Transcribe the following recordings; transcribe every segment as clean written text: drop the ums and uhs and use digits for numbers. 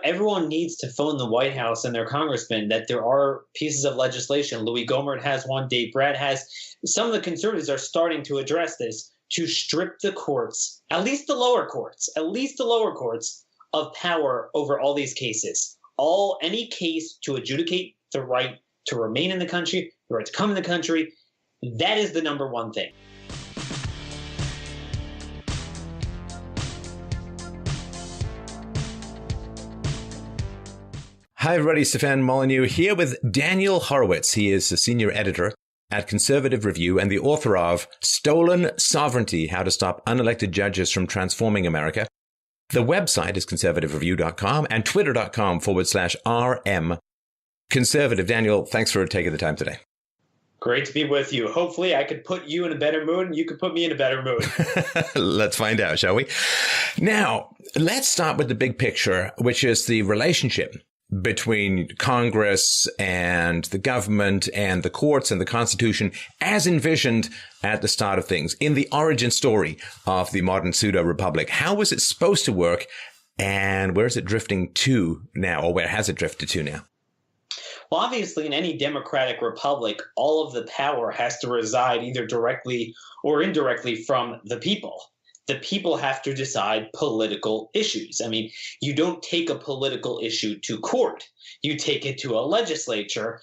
everyone needs to phone the White House and their congressmen that there are pieces of legislation. Louis Gohmert has one, Dave Brat has. Some of the conservatives are starting to address this to strip the courts, at least the lower courts, of power over all these cases. Any case to adjudicate the right to remain in the country, the right to come in the country, that is the number one thing. Hi, everybody. Stefan Molyneux here with Daniel Horowitz. He is the senior editor at Conservative Review and the author of Stolen Sovereignty, How to Stop Unelected Judges from Transforming America. The website is conservativereview.com and twitter.com/RM Conservative. Daniel, thanks for taking the time today. Great to be with you. Hopefully I could put you in a better mood and you could put me in a better mood. Let's find out, shall we? Now, let's start with the big picture, which is the relationship between Congress and the government and the courts and the Constitution as envisioned at the start of things in the origin story of the modern pseudo-republic. How was it supposed to work and where is it drifting to now, or where has it drifted to now? Well, obviously, in any democratic republic, all of the power has to reside either directly or indirectly from the people. The people have to decide political issues. I mean, you don't take a political issue to court. You take it to a legislature.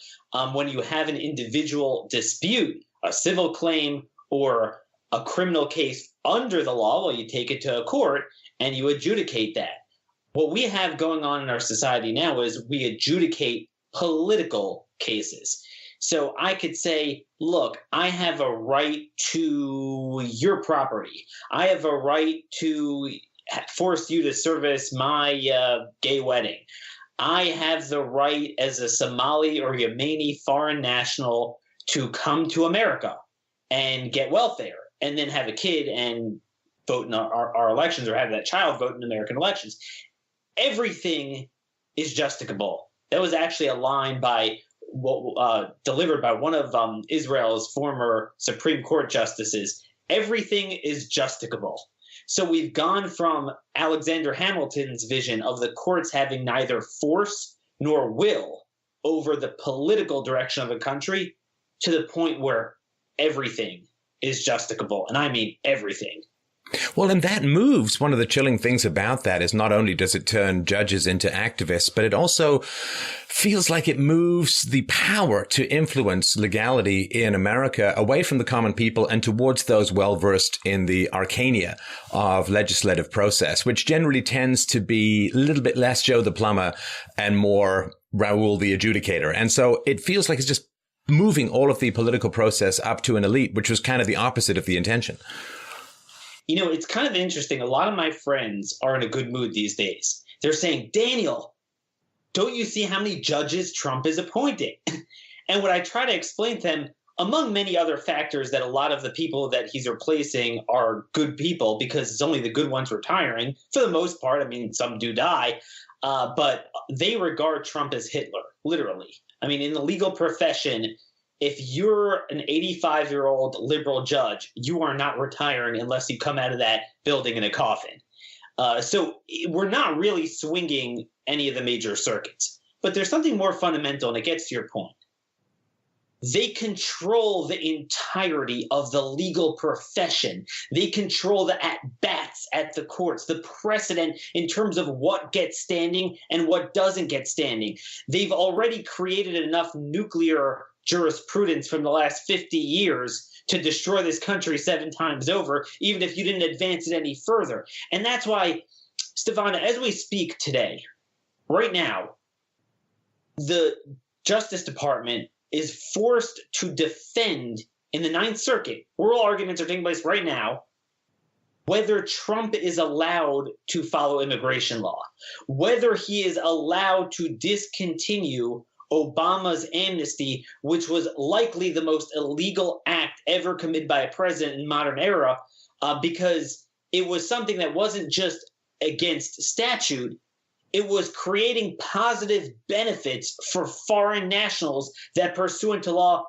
When you have an individual dispute, a civil claim or a criminal case under the law, well, you take it to a court and you adjudicate that. What we have going on in our society now is we adjudicate political cases. So I could say, look, I have a right to your property. I have a right to force you to service my gay wedding. I have the right as a Somali or Yemeni foreign national to come to America and get welfare and then have a kid and vote in our elections or have that child vote in American elections. Everything is justicable. That was actually a line delivered by one of Israel's former Supreme Court justices. Everything is justicable. So we've gone from Alexander Hamilton's vision of the courts having neither force nor will over the political direction of the country to the point where everything is justicable. And I mean everything. Well, and that moves. One of the chilling things about that is not only does it turn judges into activists, but it also feels like it moves the power to influence legality in America away from the common people and towards those well-versed in the arcana of legislative process, which generally tends to be a little bit less Joe the plumber and more Raoul the adjudicator. And so it feels like it's just moving all of the political process up to an elite, which was kind of the opposite of the intention. It's kind of interesting. A lot of my friends are in a good mood these days. They're saying, Daniel, don't you see how many judges Trump is appointing? And what I try to explain to them, among many other factors, that a lot of the people that he's replacing are good people because it's only the good ones retiring. For the most part, I mean, some do die, but they regard Trump as Hitler, literally. I mean, in the legal profession, if you're an 85-year-old liberal judge, you are not retiring unless you come out of that building in a coffin. So we're not really swinging any of the major circuits. But there's something more fundamental, and it gets to your point. They control the entirety of the legal profession. They control the at-bats at the courts, the precedent in terms of what gets standing and what doesn't get standing. They've already created enough nuclear jurisprudence from the last 50 years to destroy this country 7 times over, even if you didn't advance it any further. And that's why, Stefana, as we speak today, right now, the Justice Department is forced to defend in the Ninth Circuit, oral arguments are taking place right now, whether Trump is allowed to follow immigration law, whether he is allowed to discontinue Obama's amnesty, which was likely the most illegal act ever committed by a president in modern era, because it was something that wasn't just against statute. It was creating positive benefits for foreign nationals that, pursuant to law,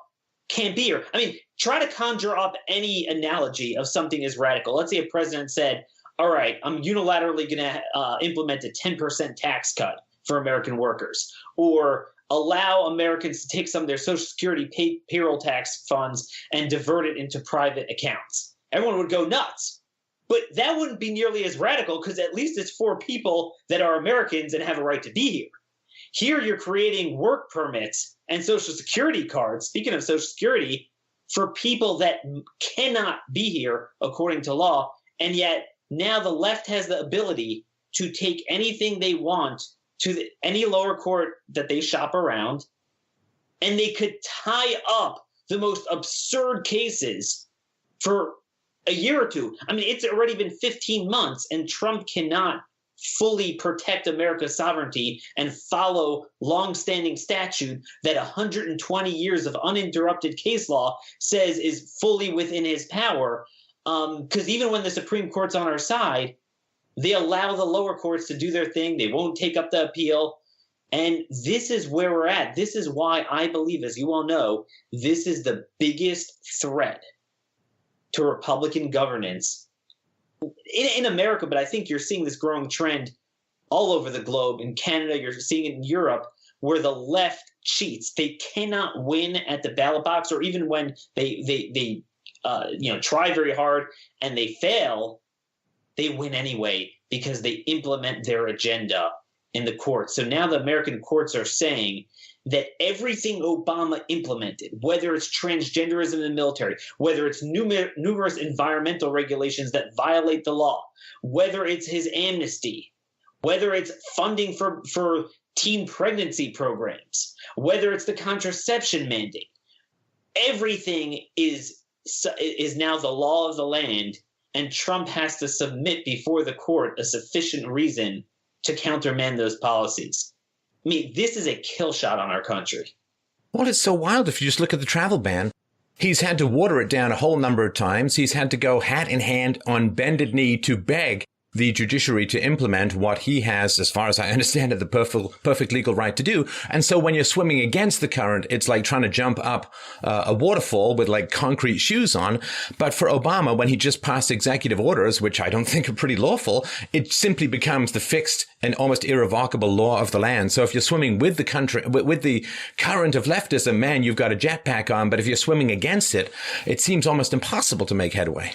can't be here. I mean, try to conjure up any analogy of something as radical. Let's say a president said, all right, I'm unilaterally going to implement a 10% tax cut for American workers, or allow Americans to take some of their Social Security payroll tax funds and divert it into private accounts. Everyone would go nuts. But that wouldn't be nearly as radical, because at least it's for people that are Americans and have a right to be here. Here you're creating work permits and Social Security cards, speaking of Social Security, for people that cannot be here according to law. And yet now the left has the ability to take anything they want to any lower court that they shop around, and they could tie up the most absurd cases for a year or two. I mean, it's already been 15 months, and Trump cannot fully protect America's sovereignty and follow longstanding statute that 120 years of uninterrupted case law says is fully within his power. Because even when the Supreme Court's on our side, they allow the lower courts to do their thing. They won't take up the appeal. And this is where we're at. This is why I believe, as you all know, this is the biggest threat to Republican governance in America. But I think you're seeing this growing trend all over the globe. In Canada, you're seeing it in Europe, where the left cheats. They cannot win at the ballot box, or even when they try very hard and they fail, they win anyway because they implement their agenda in the courts. So now the American courts are saying that everything Obama implemented, whether it's transgenderism in the military, whether it's numerous environmental regulations that violate the law, whether it's his amnesty, whether it's funding for teen pregnancy programs, whether it's the contraception mandate, everything is now the law of the land. And Trump has to submit before the court a sufficient reason to countermand those policies. I mean, this is a kill shot on our country. Well, it's so wild if you just look at the travel ban. He's had to water it down a whole number of times. He's had to go hat in hand on bended knee to beg the judiciary to implement what he has, as far as I understand it, the perfect legal right to do. And so when you're swimming against the current, it's like trying to jump up a waterfall with like concrete shoes on. But for Obama, when he just passed executive orders, which I don't think are pretty lawful, it simply becomes the fixed and almost irrevocable law of the land. So if you're swimming with the country, with the current of leftism, man, you've got a jetpack on. But if you're swimming against it, it seems almost impossible to make headway.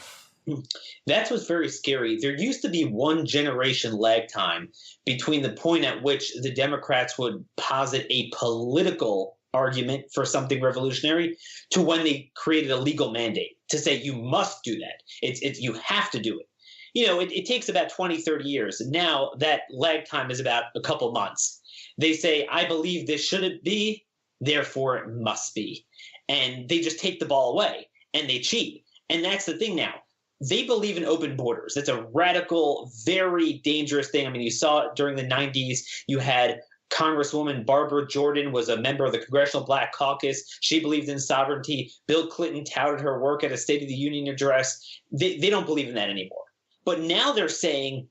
That's what's very scary. There used to be one generation lag time between the point at which the Democrats would posit a political argument for something revolutionary to when they created a legal mandate to say you must do that. It's you have to do it. You know, it takes about 20, 30 years. And now that lag time is about a couple months. They say, I believe this shouldn't be, therefore it must be. And they just take the ball away and they cheat. And that's the thing now. They believe in open borders. It's a radical, very dangerous thing. I mean, you saw it during the 90s. You had Congresswoman Barbara Jordan was a member of the Congressional Black Caucus. She believed in sovereignty. Bill Clinton touted her work at a State of the Union address. They don't believe in that anymore. But now they're saying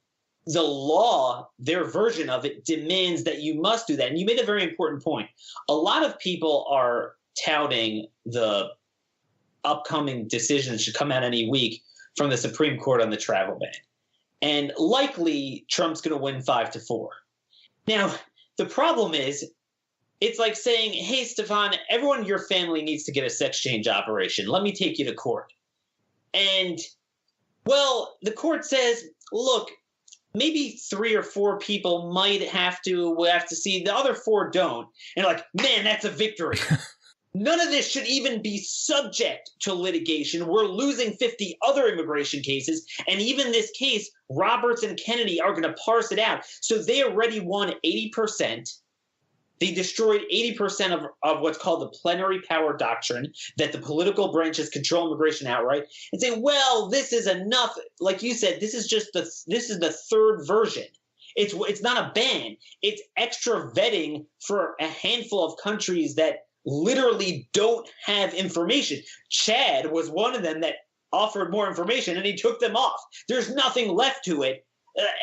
the law, their version of it, demands that you must do that. And you made a very important point. A lot of people are touting the upcoming decisions should come out any week from the Supreme Court on the travel ban. And likely Trump's going to win 5-4. Now, the problem is, it's like saying, hey, Stefan, everyone in your family needs to get a sex change operation. Let me take you to court. And, well, the court says, look, maybe 3 or 4 people might have to see. The other 4 don't. And like, man, that's a victory. None of this should even be subject to litigation. We're losing 50 other immigration cases. And even this case, Roberts and Kennedy are going to parse it out. So they already won 80%. They destroyed 80% of what's called the plenary power doctrine, that the political branches control immigration outright, and say, well, this is enough. Like you said, this is the third version. It's not a ban. It's extra vetting for a handful of countries that literally don't have information. Chad was one of them that offered more information, and he took them off. There's nothing left to it.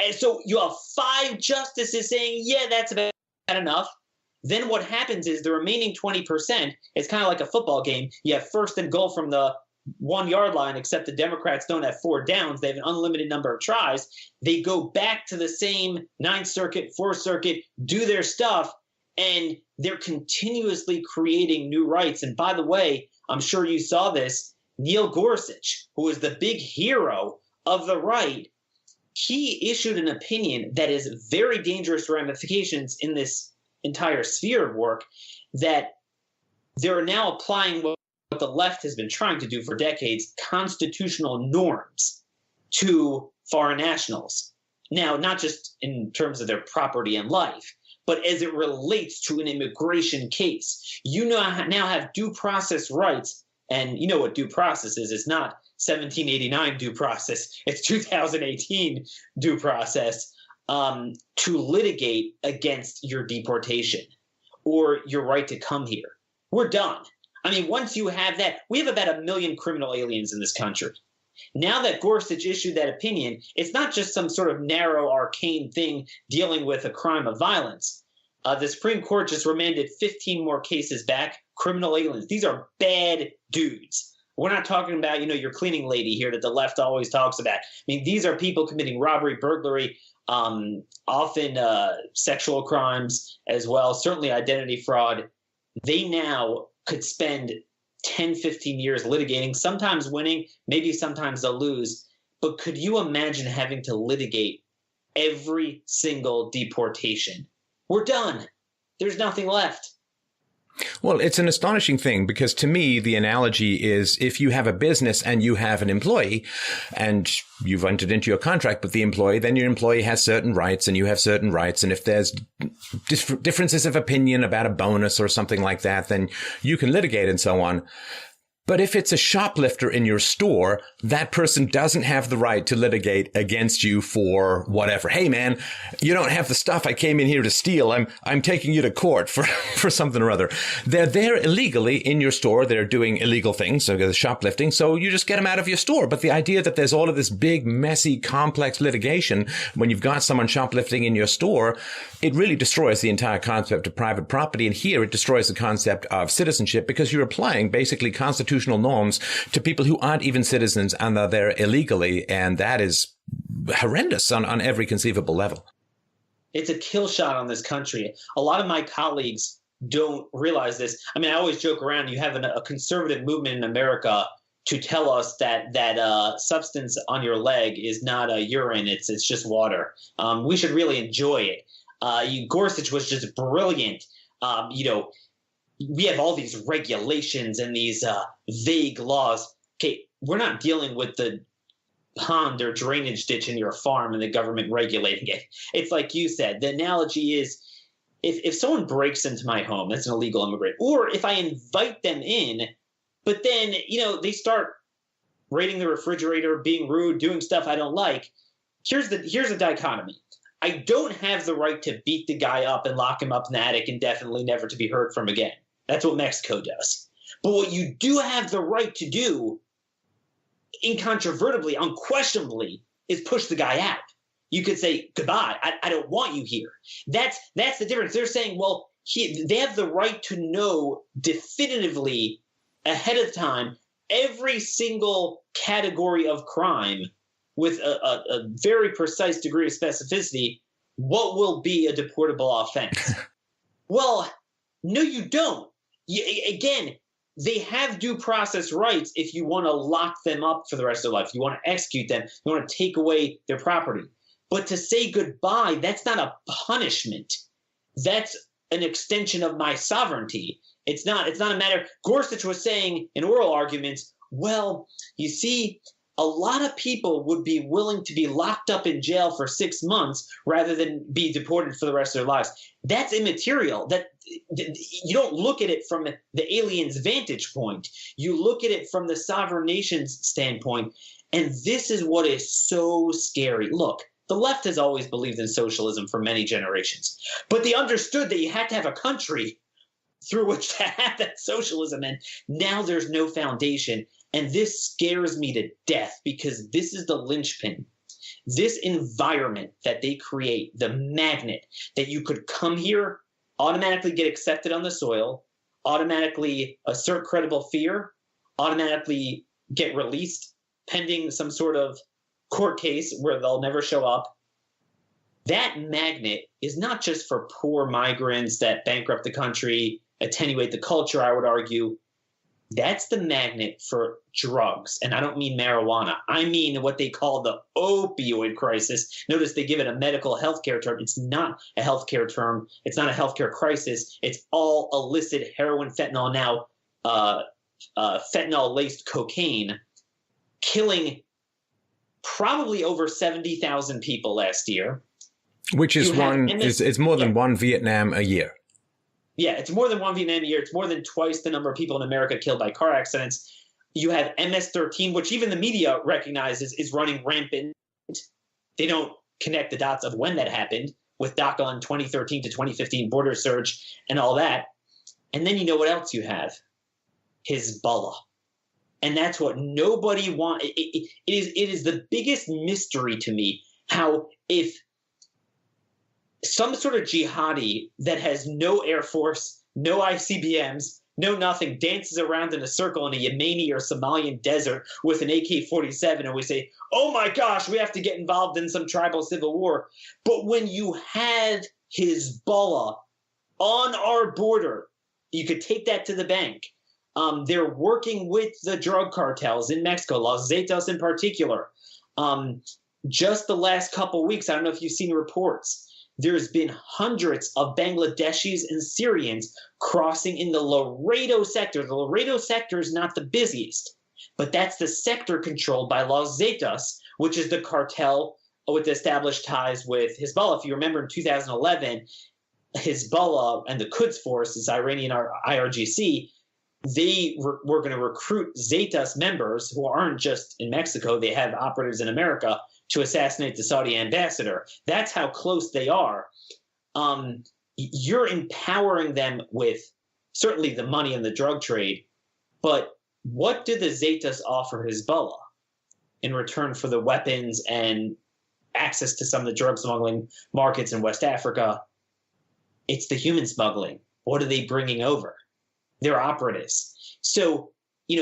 And so you have 5 justices saying, yeah, that's about enough. Then what happens is the remaining 20%, it's kind of like a football game. You have first and goal from the 1 yard line, except the Democrats don't have 4 downs. They have an unlimited number of tries. They go back to the same Ninth Circuit, Fourth Circuit, do their stuff, and they're continuously creating new rights. And by the way, I'm sure you saw this, Neil Gorsuch, who is the big hero of the right, he issued an opinion that has very dangerous ramifications in this entire sphere of work, that they're now applying what the left has been trying to do for decades, constitutional norms to foreign nationals. Now, not just in terms of their property and life, but as it relates to an immigration case. You now have due process rights, and you know what due process is. It's not 1789 due process. It's 2018 due process to litigate against your deportation or your right to come here. We're done. I mean, once you have that, we have about 1 million criminal aliens in this country. Now that Gorsuch issued that opinion, it's not just some sort of narrow, arcane thing dealing with a crime of violence. The Supreme Court just remanded 15 more cases back, criminal aliens. These are bad dudes. We're not talking about, your cleaning lady here that the left always talks about. I mean, these are people committing robbery, burglary, often sexual crimes as well, certainly identity fraud. They now could spend 10, 15 years litigating, sometimes winning, maybe sometimes they'll lose. But could you imagine having to litigate every single deportation? We're done. There's nothing left. Well, it's an astonishing thing because to me, the analogy is if you have a business and you have an employee and you've entered into your contract with the employee, then your employee has certain rights and you have certain rights. And if there's differences of opinion about a bonus or something like that, then you can litigate and so on. But if it's a shoplifter in your store, that person doesn't have the right to litigate against you for whatever. Hey, man, you don't have the stuff I came in here to steal. I'm taking you to court for something or other. They're there illegally in your store. They're doing illegal things, so they're shoplifting. So you just get them out of your store. But the idea that there's all of this big, messy, complex litigation when you've got someone shoplifting in your store, it really destroys the entire concept of private property. And here it destroys the concept of citizenship because you're applying basically constitutional norms to people who aren't even citizens and are there illegally. And that is horrendous on every conceivable level. It's a kill shot on this country. A lot of my colleagues don't realize this. I mean, I always joke around. You have a conservative movement in America to tell us that substance on your leg is not urine. It's just water. We should really enjoy it. Gorsuch was just brilliant. We have all these regulations and these vague laws. Okay, we're not dealing with the pond or drainage ditch in your farm and the government regulating it. It's like you said. The analogy is if someone breaks into my home, that's an illegal immigrant, or if I invite them in, but then, they start raiding the refrigerator, being rude, doing stuff I don't like. Here's the dichotomy. I don't have the right to beat the guy up and lock him up in the attic indefinitely, never to be heard from again. That's what Mexico does. But what you do have the right to do, incontrovertibly, unquestionably, is push the guy out. You could say, goodbye, I don't want you here. That's the difference. They're saying, well, they have the right to know definitively ahead of time every single category of crime with a very precise degree of specificity, what will be a deportable offense. Well, no, you don't. Again, they have due process rights if you want to lock them up for the rest of their life. You want to execute them. You want to take away their property. But to say goodbye, that's not a punishment. That's an extension of my sovereignty. It's not a matter. Gorsuch was saying in oral arguments, well, you see, a lot of people would be willing to be locked up in jail for 6 months rather than be deported for the rest of their lives. That's immaterial. That you don't look at it from the alien's vantage point. You look at it from the sovereign nation's standpoint. And this is what is so scary. Look, the left has always believed in socialism for many generations, but they understood that you had to have a country through which to have that socialism. And now there's no foundation. And this scares me to death because this is the linchpin. This environment that they create, the magnet that you could come here, automatically get accepted on the soil, automatically assert credible fear, automatically get released pending some sort of court case where they'll never show up. That magnet is not just for poor migrants that bankrupt the country, attenuate the culture, I would argue. That's the magnet for drugs. And I don't mean marijuana. I mean what they call the opioid crisis. Notice they give it a medical healthcare term. It's not a healthcare term. It's not a healthcare crisis. It's all illicit heroin, fentanyl, now fentanyl-laced cocaine, killing probably over 70,000 people last year. Which is it's more than one Vietnam a year. Yeah, it's more than one Vietnam a year. It's more than twice the number of people in America killed by car accidents. You have MS-13, which even the media recognizes is running rampant. They don't connect the dots of when that happened with DACA in 2013 to 2015 border surge and all that. And then you know what else you have? Hezbollah. And that's what nobody wants. It is the biggest mystery to me how if some sort of jihadi that has no Air Force, no ICBMs, no nothing, dances around in a circle in a Yemeni or Somalian desert with an AK-47, and we say, oh my gosh, we have to get involved in some tribal civil war. But when you had Hezbollah on our border, you could take that to the bank. They're working with the drug cartels in Mexico, Los Zetas in particular. Just the last couple weeks, I don't know if you've seen reports, there's been hundreds of Bangladeshis and Syrians crossing in the Laredo sector. The Laredo sector is not the busiest, but that's the sector controlled by Los Zetas, which is the cartel with established ties with Hezbollah. If you remember in 2011, Hezbollah and the Quds Force, this Iranian IRGC, they were going to recruit Zetas members who aren't just in Mexico, they have operatives in America, to assassinate the Saudi ambassador. That's how close they are. You're empowering them with certainly the money in the drug trade, but what do the Zetas offer Hezbollah in return for the weapons and access to some of the drug smuggling markets in West Africa? It's the human smuggling. What are they bringing over? They're operatives. So,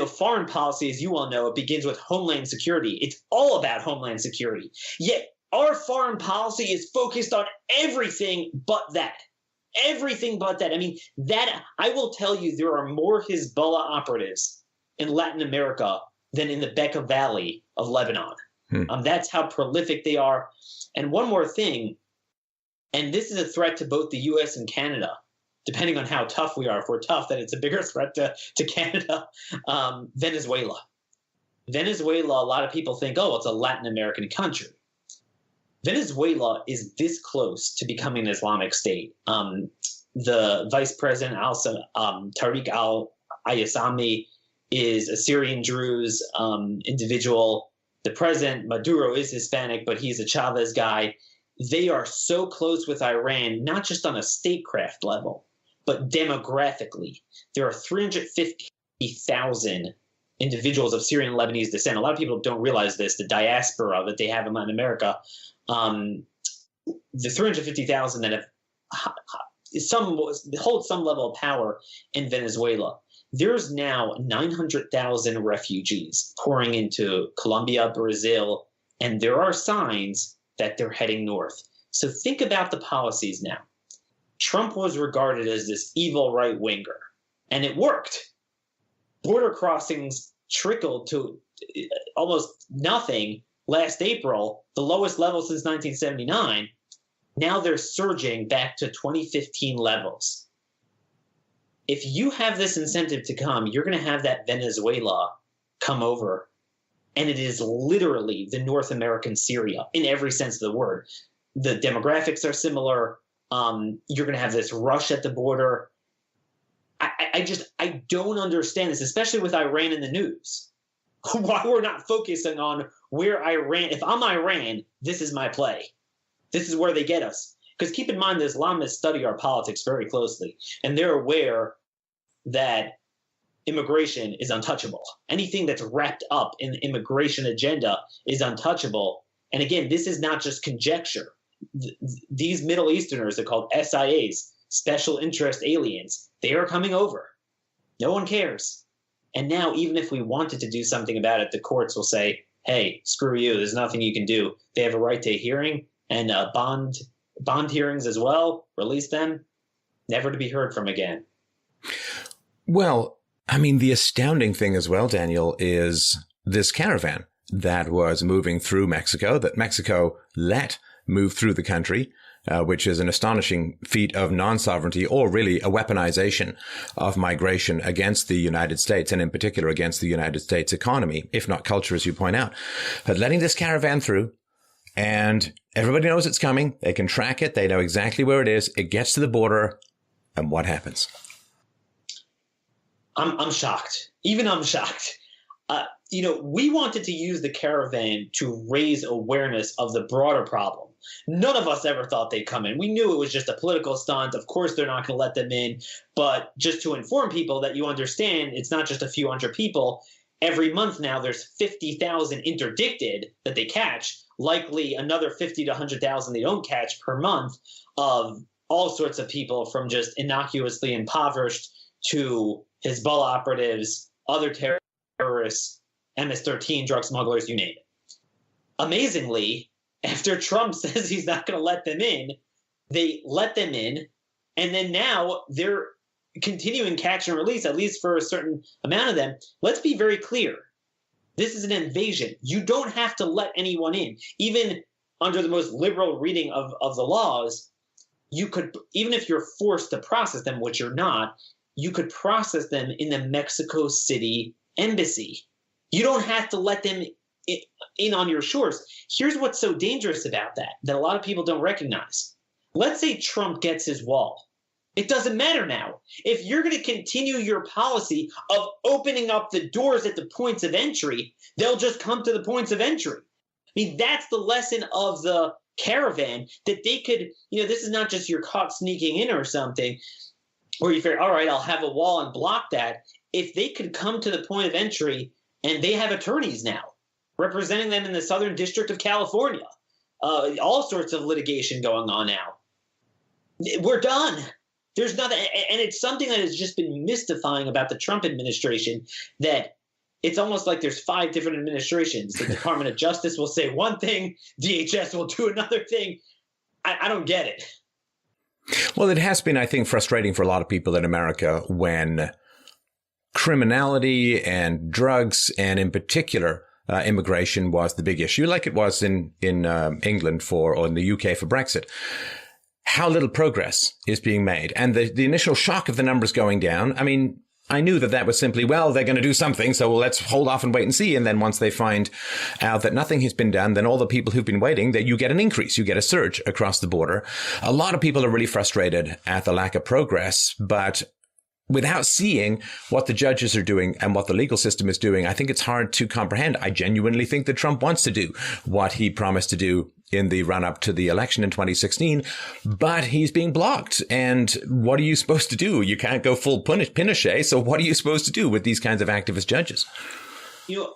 foreign policy, as you all know, it begins with homeland security. It's all about homeland security. Yet our foreign policy is focused on everything but that. Everything but that. I mean, that I will tell you, there are more Hezbollah operatives in Latin America than in the Bekaa Valley of Lebanon. That's how prolific they are. And one more thing, and this is a threat to both the U.S. and Canada, depending on how tough we are. If we're tough, then it's a bigger threat to Canada. Venezuela. Venezuela, a lot of people think, oh, it's a Latin American country. Venezuela is this close to becoming an Islamic State. The vice president, Tariq al-Ayyasami, is a Syrian Druze individual. The president, Maduro, is Hispanic, but he's a Chavez guy. They are so close with Iran, not just on a statecraft level, but demographically. There are 350,000 individuals of Syrian and Lebanese descent. A lot of people don't realize this, the diaspora that they have in Latin America. The 350,000 that hold some level of power in Venezuela. There's now 900,000 refugees pouring into Colombia, Brazil, and there are signs that they're heading north. So think about the policies now. Trump was regarded as this evil right-winger, and it worked. Border crossings trickled to almost nothing last April, the lowest level since 1979. Now they're surging back to 2015 levels. If you have this incentive to come, you're going to have that Venezuela come over. And it is literally the North American Syria in every sense of the word. The demographics are similar. You're going to have this rush at the border. I don't understand this, especially with Iran in the news. Why we're not focusing on where Iran, if I'm Iran, this is my play. This is where they get us. Because keep in mind, the Islamists study our politics very closely, and they're aware that immigration is untouchable. Anything that's wrapped up in the immigration agenda is untouchable. And again, this is not just conjecture. These Middle Easterners are called SIAs, special interest aliens. They are coming over. No one cares. And now, even if we wanted to do something about it, the courts will say, hey, screw you. There's nothing you can do. They have a right to hearing and bond hearings as well. Release them, never to be heard from again. Well, I mean, the astounding thing as well, Daniel, is this caravan that was moving through Mexico, that Mexico let move through the country, which is an astonishing feat of non-sovereignty, or really a weaponization of migration against the United States, and in particular against the United States economy, if not culture, as you point out. But letting this caravan through, and everybody knows it's coming. They can track it. They know exactly where it is. It gets to the border, and what happens? I'm shocked. Even I'm shocked. We wanted to use the caravan to raise awareness of the broader problem. None of us ever thought they'd come in. We knew it was just a political stunt. Of course, they're not going to let them in. But just to inform people that you understand, it's not just a few hundred people. Every month now, there's 50,000 interdicted that they catch, likely another 50 to 100,000 they don't catch per month, of all sorts of people, from just innocuously impoverished to Hezbollah operatives, other terrorists, MS-13 drug smugglers, you name it. Amazingly, after Trump says he's not going to let them in, they let them in, and then now they're continuing catch and release, at least for a certain amount of them. Let's be very clear. This is an invasion. You don't have to let anyone in. Even under the most liberal reading of the laws, you could, even if you're forced to process them, which you're not, you could process them in the Mexico City embassy. You don't have to let them in on your shores. Here's what's so dangerous about that a lot of people don't recognize. Let's say Trump gets his wall. It doesn't matter now. If you're going to continue your policy of opening up the doors at the points of entry, they'll just come to the points of entry. I mean, that's the lesson of the caravan, that they could, this is not just you're caught sneaking in or something, where you figure, all right, I'll have a wall and block that. If they could come to the point of entry, and they have attorneys now representing them in the Southern District of California, all sorts of litigation going on now. We're done. There's nothing, and it's something that has just been mystifying about the Trump administration, that it's almost like there's 5 different administrations. The Department of Justice will say one thing, DHS will do another thing. I don't get it. Well, it has been, I think, frustrating for a lot of people in America when criminality and drugs, and in particular, immigration was the big issue, like it was in England or in the UK for Brexit. How little progress is being made. And the initial shock of the numbers going down, I mean, I knew that was simply, well, they're going to do something, so let's hold off and wait and see. And then once they find out that nothing has been done, then all the people who've been waiting, that you get an increase, you get a surge across the border. A lot of people are really frustrated at the lack of progress, but without seeing what the judges are doing and what the legal system is doing, I think it's hard to comprehend. I genuinely think that Trump wants to do what he promised to do in the run-up to the election in 2016, but he's being blocked. And what are you supposed to do? You can't go full Pinochet, so what are you supposed to do with these kinds of activist judges?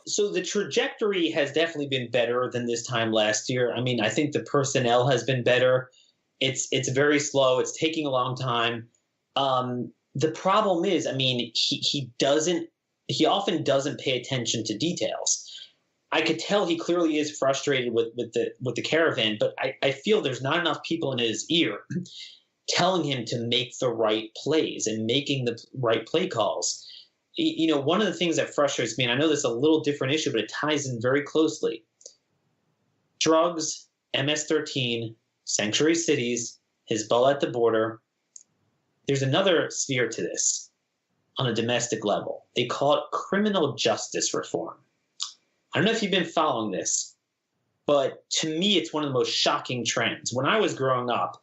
So the trajectory has definitely been better than this time last year. I mean, I think the personnel has been better. It's very slow. It's taking a long time. The problem is, I mean, he often doesn't pay attention to details. I could tell he clearly is frustrated with the caravan, but I feel there's not enough people in his ear telling him to make the right plays and making the right play calls. One of the things that frustrates me, and I know this is a little different issue, but it ties in very closely. Drugs, MS-13, sanctuary cities, Hezbollah at the border. There's another sphere to this on a domestic level. They call it criminal justice reform. I don't know if you've been following this, but to me, it's one of the most shocking trends. When I was growing up,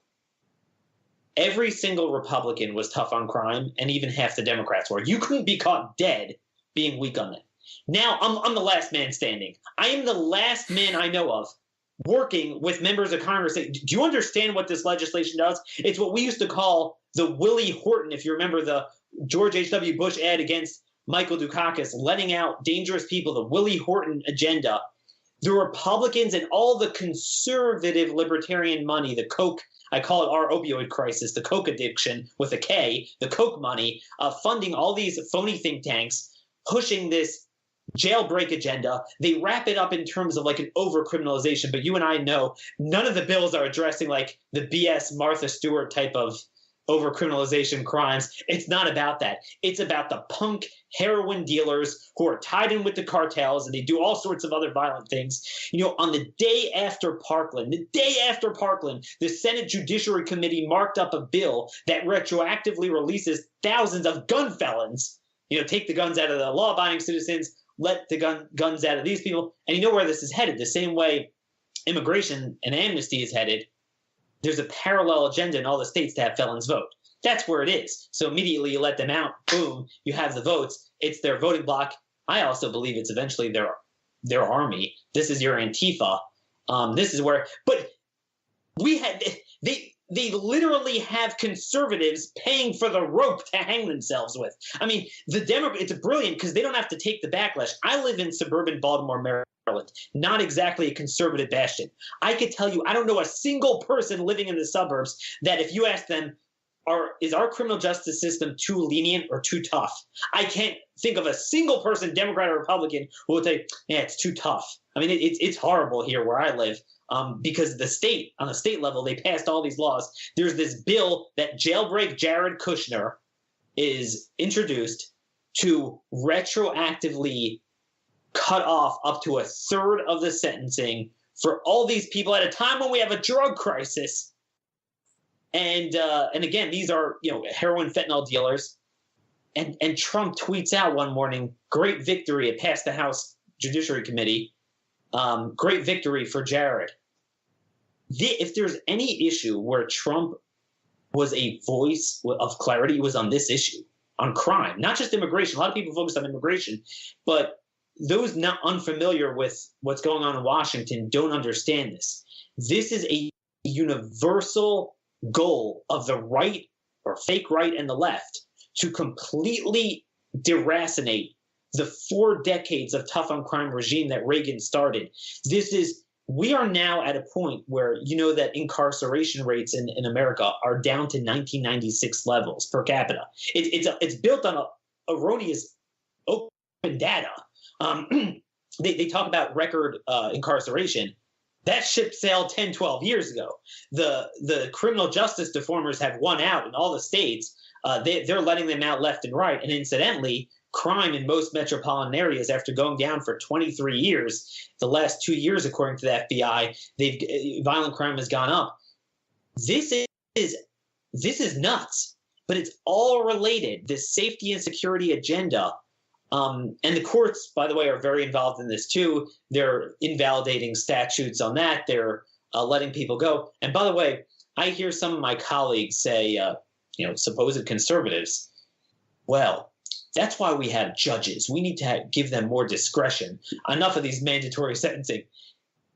every single Republican was tough on crime, and even half the Democrats were. You couldn't be caught dead being weak on it. Now, I'm the last man standing. I am the last man I know of working with members of Congress. Do you understand what this legislation does? It's what we used to call the Willie Horton, if you remember the George H.W. Bush ad against Michael Dukakis, letting out dangerous people, the Willie Horton agenda. The Republicans and all the conservative libertarian money, the Coke, I call it our opioid crisis, the Coke addiction with a K, the Coke money, funding all these phony think tanks, pushing this jailbreak agenda. They wrap it up in terms of like an over-criminalization, but you and I know none of the bills are addressing like the BS Martha Stewart type of over-criminalization crimes. It's not about that. It's about the punk heroin dealers who are tied in with the cartels, and they do all sorts of other violent things. You know, on the day after Parkland, the Senate Judiciary Committee marked up a bill that retroactively releases thousands of gun felons. You know, take the guns out of the law-abiding citizens, let the guns out of these people. And you know where this is headed. The same way immigration and amnesty is headed. There's a parallel agenda in all the states to have felons vote. That's where it is. So immediately you let them out, boom, you have the votes. It's their voting bloc. I also believe it's eventually their army. This is your Antifa. This is where, but we had they literally have conservatives paying for the rope to hang themselves with. I mean, it's brilliant because they don't have to take the backlash. I live in suburban Baltimore, Maryland, not exactly a conservative bastion. I could tell you, I don't know a single person living in the suburbs that if you ask them, is our criminal justice system too lenient or too tough? I can't think of a single person, Democrat or Republican, who will say, yeah, it's too tough. I mean, it's horrible here where I live. Because on the state level, they passed all these laws. There's this bill that jailbreak Jared Kushner is introduced to retroactively cut off up to a third of the sentencing for all these people at a time when we have a drug crisis. And again, these are, you know, heroin fentanyl dealers. And Trump tweets out one morning, great victory. It passed the House Judiciary Committee. Great victory for Jared. If there's any issue where Trump was a voice of clarity, it was on this issue, on crime, not just immigration. A lot of people focus on immigration, but those not unfamiliar with what's going on in Washington don't understand this. This is a universal goal of the right or fake right and the left to completely deracinate the 4 decades of tough on crime regime that Reagan started. We are now at a point where you know that incarceration rates in America are down to 1996 levels per capita. It's built on erroneous open data. They talk about record incarceration. That ship sailed 10, 12 years ago. The criminal justice deformers have won out in all the states. They're letting them out left and right. And incidentally, crime in most metropolitan areas, after going down for 23 years, the last 2 years, according to the FBI, violent crime has gone up. This is nuts, but it's all related. This safety and security agenda, and the courts, by the way, are very involved in this too. They're invalidating statutes on that. They're letting people go. And by the way, I hear some of my colleagues say, supposed conservatives, well, that's why we have judges. We need to give them more discretion. Enough of these mandatory sentencing.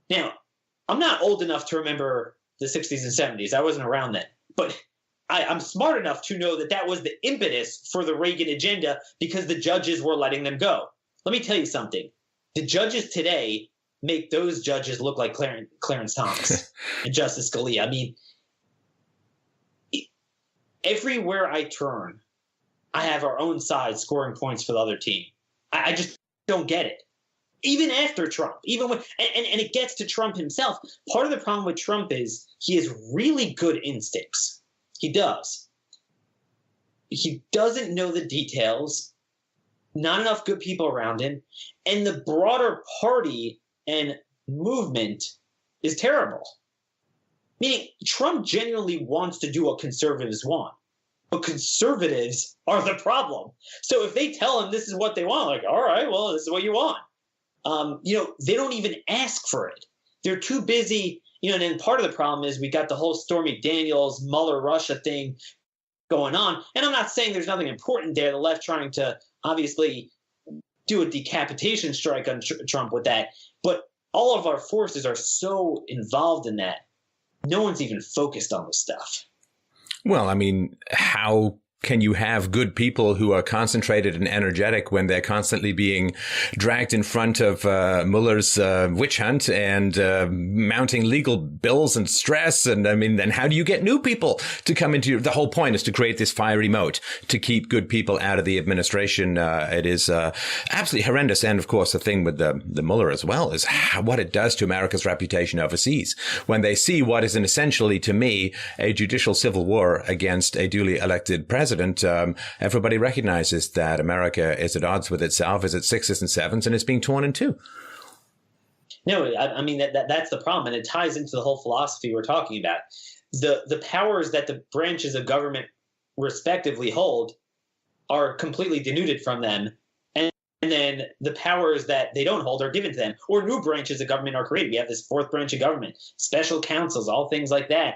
Now, I'm not old enough to remember the 60s and 70s. I wasn't around then. But I'm smart enough to know that was the impetus for the Reagan agenda because the judges were letting them go. Let me tell you something. The judges today make those judges look like Clarence Thomas and Justice Scalia. I mean, everywhere I turn, I have our own side scoring points for the other team. I just don't get it. Even after Trump, even when, and it gets to Trump himself. Part of the problem with Trump is he has really good instincts. He does. He doesn't know the details, not enough good people around him, and the broader party and movement is terrible. Meaning Trump genuinely wants to do what conservatives want. But conservatives are the problem. So if they tell him this is what they want, like, all right, well, this is what you want. They don't even ask for it. They're too busy. And then part of the problem is we got the whole Stormy Daniels, Mueller, Russia thing going on. And I'm not saying there's nothing important there. The left trying to obviously do a decapitation strike on Trump with that. But all of our forces are so involved in that. No one's even focused on this stuff. Well, I mean, how can you have good people who are concentrated and energetic when they're constantly being dragged in front of Mueller's witch hunt and mounting legal bills and stress? And I mean, then how do you get new people to come into the whole point is to create this fiery moat to keep good people out of the administration. It is absolutely horrendous. And of course, the thing with the Mueller as well is what it does to America's reputation overseas when they see what is essentially, to me, a judicial civil war against a duly elected president. Everybody recognizes that America is at odds with itself, is at sixes and sevens, and it's being torn in two. No, I mean, that's the problem. And it ties into the whole philosophy we're talking about. The powers that the branches of government respectively hold are completely denuded from them. And then the powers that they don't hold are given to them. Or new branches of government are created. We have this fourth branch of government, special counsels, all things like that.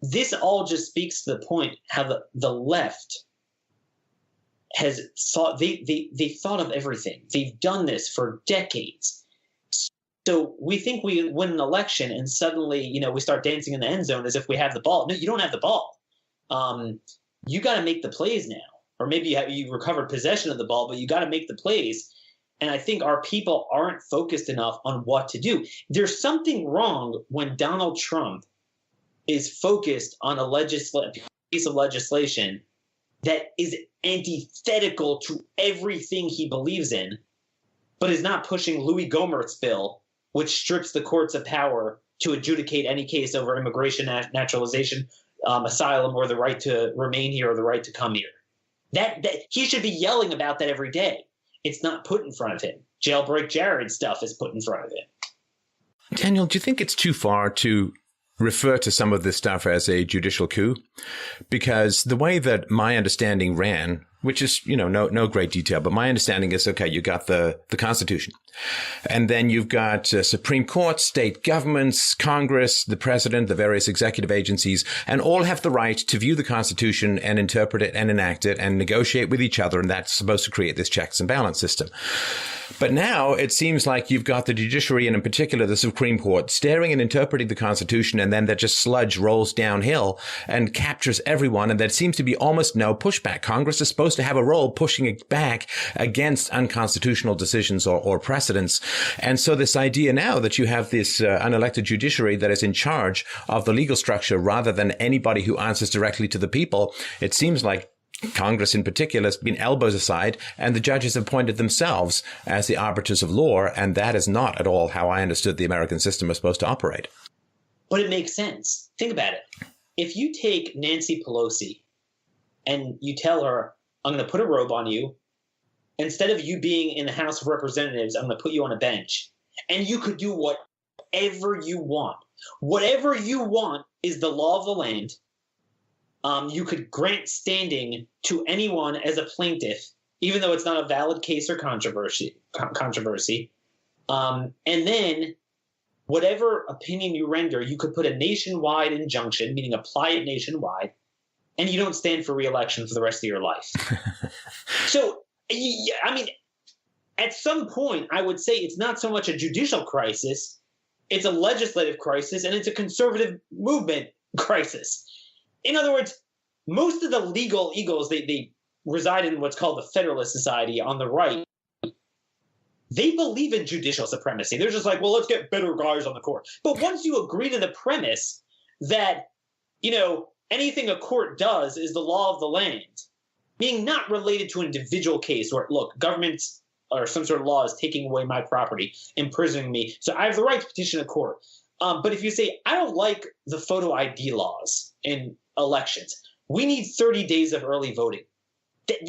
This all just speaks to the point how the left has thought they thought of everything. They've done this for decades. So we think we win an election and suddenly, we start dancing in the end zone as if we have the ball. No, you don't have the ball. You got to make the plays now. Or maybe you recovered possession of the ball, but you got to make the plays. And I think our people aren't focused enough on what to do. There's something wrong when Donald Trump is focused on a piece of legislation that is antithetical to everything he believes in, but is not pushing Louis Gohmert's bill, which strips the courts of power to adjudicate any case over immigration, naturalization, asylum, or the right to remain here or the right to come here. That he should be yelling about that every day. It's not put in front of him. Jailbreak Jared stuff is put in front of him. Daniel, do you think it's too far to refer to some of this stuff as a judicial coup? Because the way that my understanding ran, which is, no great detail, but my understanding is, okay, you got the Constitution. And then you've got Supreme Court, state governments, Congress, the president, the various executive agencies, and all have the right to view the Constitution and interpret it and enact it and negotiate with each other. And that's supposed to create this checks and balance system. But now it seems like you've got the judiciary, and in particular the Supreme Court, staring and interpreting the Constitution, and then that just sludge rolls downhill and captures everyone, and there seems to be almost no pushback. Congress is supposed to have a role pushing it back against unconstitutional decisions or precedents. And so this idea now that you have this unelected judiciary that is in charge of the legal structure rather than anybody who answers directly to the people, it seems like Congress in particular has been elbows aside, and the judges have appointed themselves as the arbiters of law, and that is not at all how I understood the American system was supposed to operate. But it makes sense. Think about it. If you take Nancy Pelosi and you tell her, I'm going to put a robe on you, instead of you being in the House of Representatives, I'm going to put you on a bench, and you could do whatever you want. Whatever you want is the law of the land. You could grant standing to anyone as a plaintiff, even though it's not a valid case or controversy. And then whatever opinion you render, you could put a nationwide injunction, meaning apply it nationwide, and you don't stand for re-election for the rest of your life. So, I mean, at some point, I would say it's not so much a judicial crisis, it's a legislative crisis, and it's a conservative movement crisis. In other words, most of the legal eagles, they reside in what's called the Federalist Society on the right. They believe in judicial supremacy. They're just like, well, let's get better guys on the court. But once you agree to the premise that, anything a court does is the law of the land, being not related to an individual case where, look, governments or some sort of law is taking away my property, imprisoning me, so I have the right to petition a court. But if you say, I don't like the photo ID laws in elections, we need 30 days of early voting.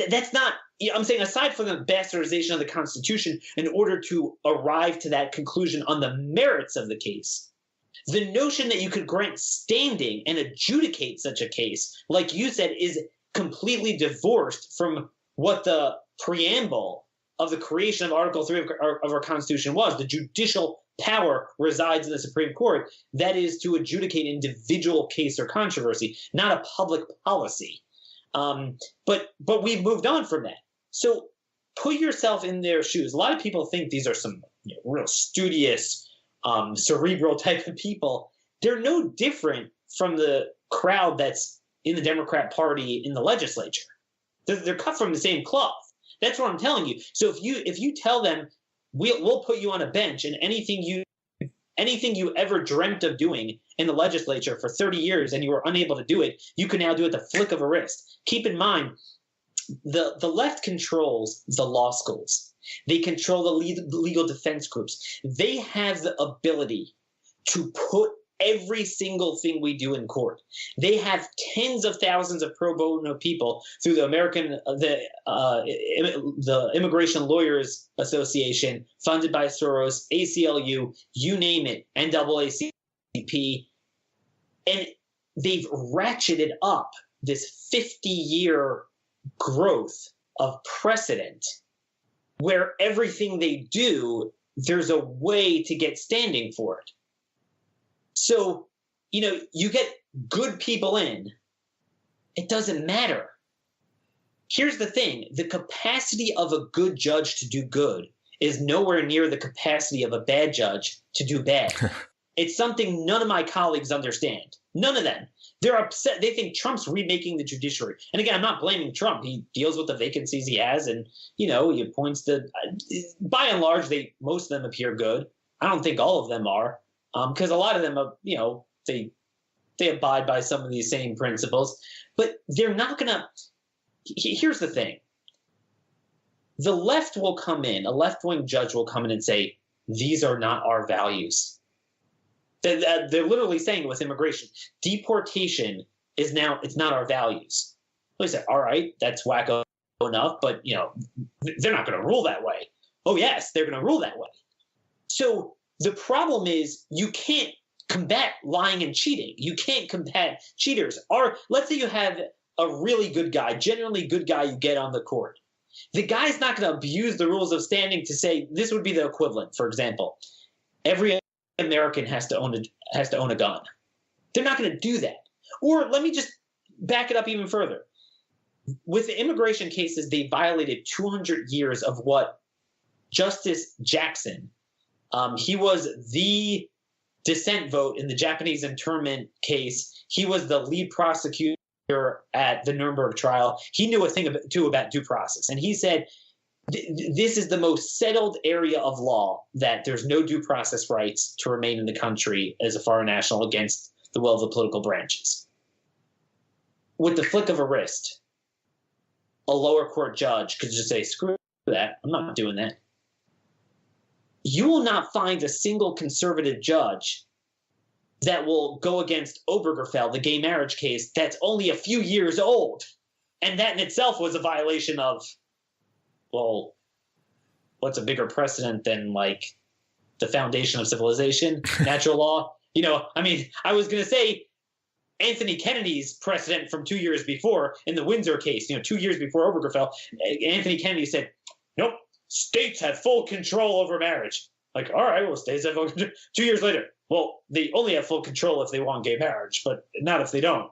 That's not, I'm saying, aside from the bastardization of the Constitution in order to arrive to that conclusion on the merits of the case, the notion that you could grant standing and adjudicate such a case, like you said, is completely divorced from what the preamble of the creation of Article 3 of our Constitution was. The judicial power resides in the Supreme Court. That is to adjudicate individual case or controversy, not a public policy. But we've moved on from that. So put yourself in their shoes. A lot of people think these are some real studious, cerebral type of people. They're no different from the crowd that's in the Democrat Party in the legislature. They're cut from the same cloth. That's what I'm telling you. So if you tell them we'll put you on a bench and anything you ever dreamt of doing in the legislature for 30 years and you were unable to do it, you can now do it the flick of a wrist. Keep in mind, the left controls the law schools. They control the legal defense groups. They have the ability to put every single thing we do in court. They have tens of thousands of pro bono people through the Immigration Lawyers Association, funded by Soros, ACLU, you name it, NAACP, and they've ratcheted up this 50-year growth of precedent where everything they do, there's a way to get standing for it. So, you get good people in, it doesn't matter. Here's the thing. The capacity of a good judge to do good is nowhere near the capacity of a bad judge to do bad. It's something none of my colleagues understand. None of them. They're upset. They think Trump's remaking the judiciary. And again, I'm not blaming Trump. He deals with the vacancies he has, and, he appoints by and large, most of them appear good. I don't think all of them are. Because a lot of them, they abide by some of these same principles, but they're not going to. Here's the thing. The left will come in, a left-wing judge will come in and say, these are not our values. They're literally saying with immigration, deportation is now, it's not our values. They say, all right, that's wacko enough, but, they're not going to rule that way. Oh, yes, they're going to rule that way. So the problem is you can't combat lying and cheating. You can't combat cheaters. Or let's say you have a really good guy, genuinely good guy you get on the court. The guy's not going to abuse the rules of standing to say this would be the equivalent. For example, every American has to own a gun. They're not going to do that. Or let me just back it up even further. With the immigration cases, they violated 200 years of what Justice Jackson, he was the dissent vote in the Japanese internment case. He was the lead prosecutor at the Nuremberg trial. He knew a thing about due process. And he said, this is the most settled area of law that there's no due process rights to remain in the country as a foreign national against the will of the political branches. With the flick of a wrist, a lower court judge could just say, screw that, I'm not doing that. You will not find a single conservative judge that will go against Obergefell, the gay marriage case, that's only a few years old. And that in itself was a violation of, well, what's a bigger precedent than, the foundation of civilization, natural law? I was going to say Anthony Kennedy's precedent from 2 years before in the Windsor case, 2 years before Obergefell, Anthony Kennedy said, nope. States have full control over marriage. All right, well, states have full control. 2 years later, well, they only have full control if they want gay marriage, but not if they don't.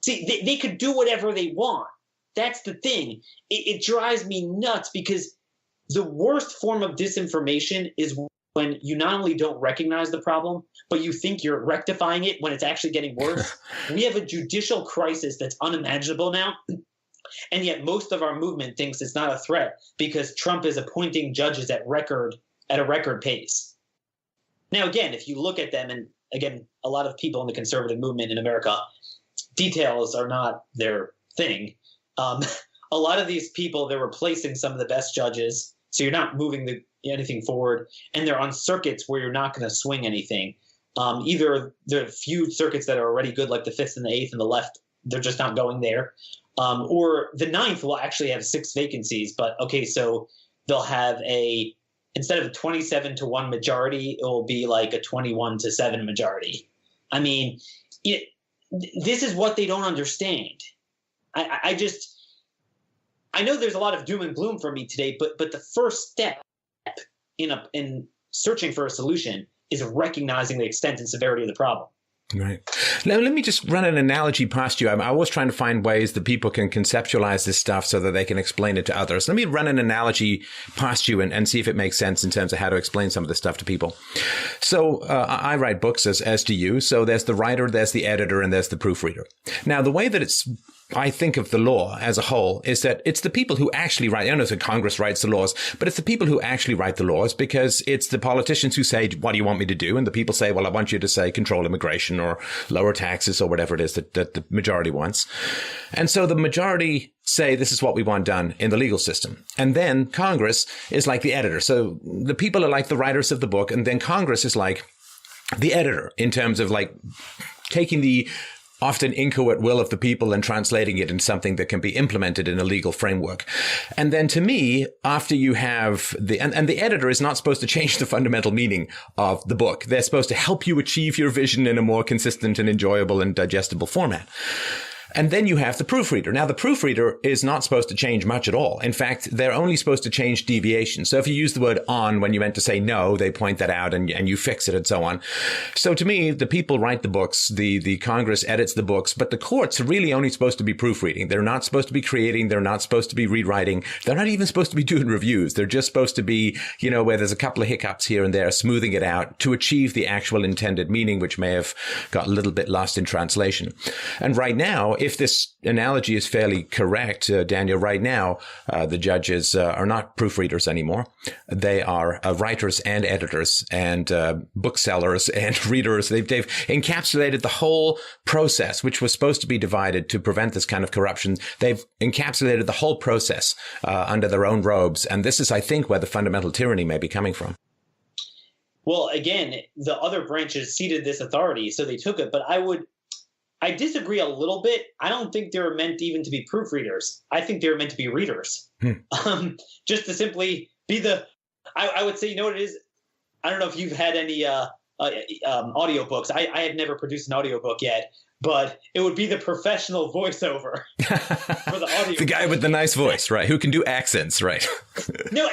See, they could do whatever they want. That's the thing. It drives me nuts because the worst form of disinformation is when you not only don't recognize the problem, but you think you're rectifying it when it's actually getting worse. We have a judicial crisis that's unimaginable now. And yet most of our movement thinks it's not a threat because Trump is appointing judges at a record pace. Now, again, if you look at them, and again, a lot of people in the conservative movement in America, details are not their thing. A lot of these people, they're replacing some of the best judges, so you're not moving anything forward, and they're on circuits where you're not going to swing anything. Either there are few circuits that are already good, like the 5th and the 8th and the left, they're just not going there. Or the 9th will actually have 6 vacancies, but okay, so they'll have instead of a 27-1 majority, it will be like a 21-7 majority. I mean, this is what they don't understand. I know there's a lot of doom and gloom for me today, but the first step in searching for a solution is recognizing the extent and severity of the problem. Right. Now, let me just run an analogy past you. I'm always trying to find ways that people can conceptualize this stuff so that they can explain it to others. Let me run an analogy past you and see if it makes sense in terms of how to explain some of this stuff to people. So I write books, as do you. So there's the writer, there's the editor, and there's the proofreader. Now, the way that I think of the law as a whole is that it's the people who actually write. I don't know if Congress writes the laws, but it's the people who actually write the laws, because it's the politicians who say, what do you want me to do? And the people say, well, I want you to say control immigration or lower taxes or whatever it is that the majority wants. And so the majority say, this is what we want done in the legal system. And then Congress is like the editor. So the people are like the writers of the book. And then Congress is like the editor in terms of like taking the often inchoate will of the people and translating it into something that can be implemented in a legal framework. And then to me, after you have and the editor is not supposed to change the fundamental meaning of the book. They're supposed to help you achieve your vision in a more consistent and enjoyable and digestible format. And then you have the proofreader. Now, the proofreader is not supposed to change much at all. In fact, they're only supposed to change deviation. So if you use the word on when you meant to say no, they point that out and you fix it and so on. So to me, the people write the books, the Congress edits the books, but the courts are really only supposed to be proofreading. They're not supposed to be creating. They're not supposed to be rewriting. They're not even supposed to be doing reviews. They're just supposed to be, where there's a couple of hiccups here and there, smoothing it out to achieve the actual intended meaning, which may have got a little bit lost in translation. And right now, if this analogy is fairly correct, Daniel, right now, the judges are not proofreaders anymore. They are writers and editors and booksellers and readers. They've encapsulated the whole process, which was supposed to be divided to prevent this kind of corruption. They've encapsulated the whole process under their own robes. And this is, I think, where the fundamental tyranny may be coming from. Well, again, the other branches ceded this authority, so they took it. But I disagree a little bit. I don't think they were meant even to be proofreaders. I think they were meant to be readers. Just to simply be I would say, you know what it is? I don't know if you've had any audiobooks. I had never produced an audiobook yet, but it would be the professional voiceover for the audio. The guy with the nice voice, right? Who can do accents, right? No,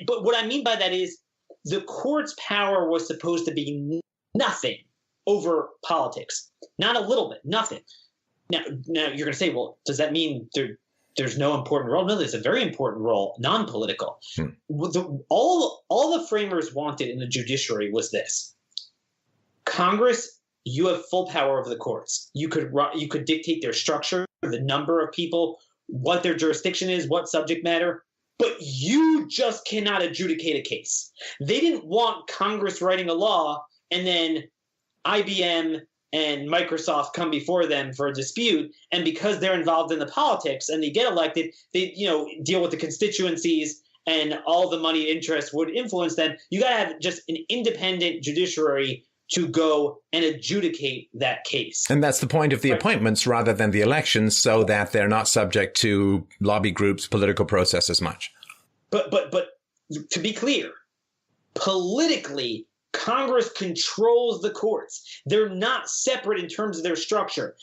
but what I mean by that is the court's power was supposed to be nothing over politics. Not a little bit, nothing. Now you're going to say, well, does that mean there's no important role? No, there's a very important role, non-political. All the framers wanted in the judiciary was this. Congress, you have full power over the courts. You could dictate their structure, the number of people, what their jurisdiction is, what subject matter, but you just cannot adjudicate a case. They didn't want Congress writing a law and then IBM and Microsoft come before them for a dispute, and because they're involved in the politics and they get elected, they deal with the constituencies and all the money interest would influence them. You got to have just an independent judiciary to go and adjudicate that case. And that's the point of the appointments rather than the elections, so that they're not subject to lobby groups, political process as much. But to be clear, politically, Congress controls the courts. They're not separate in terms of their structure.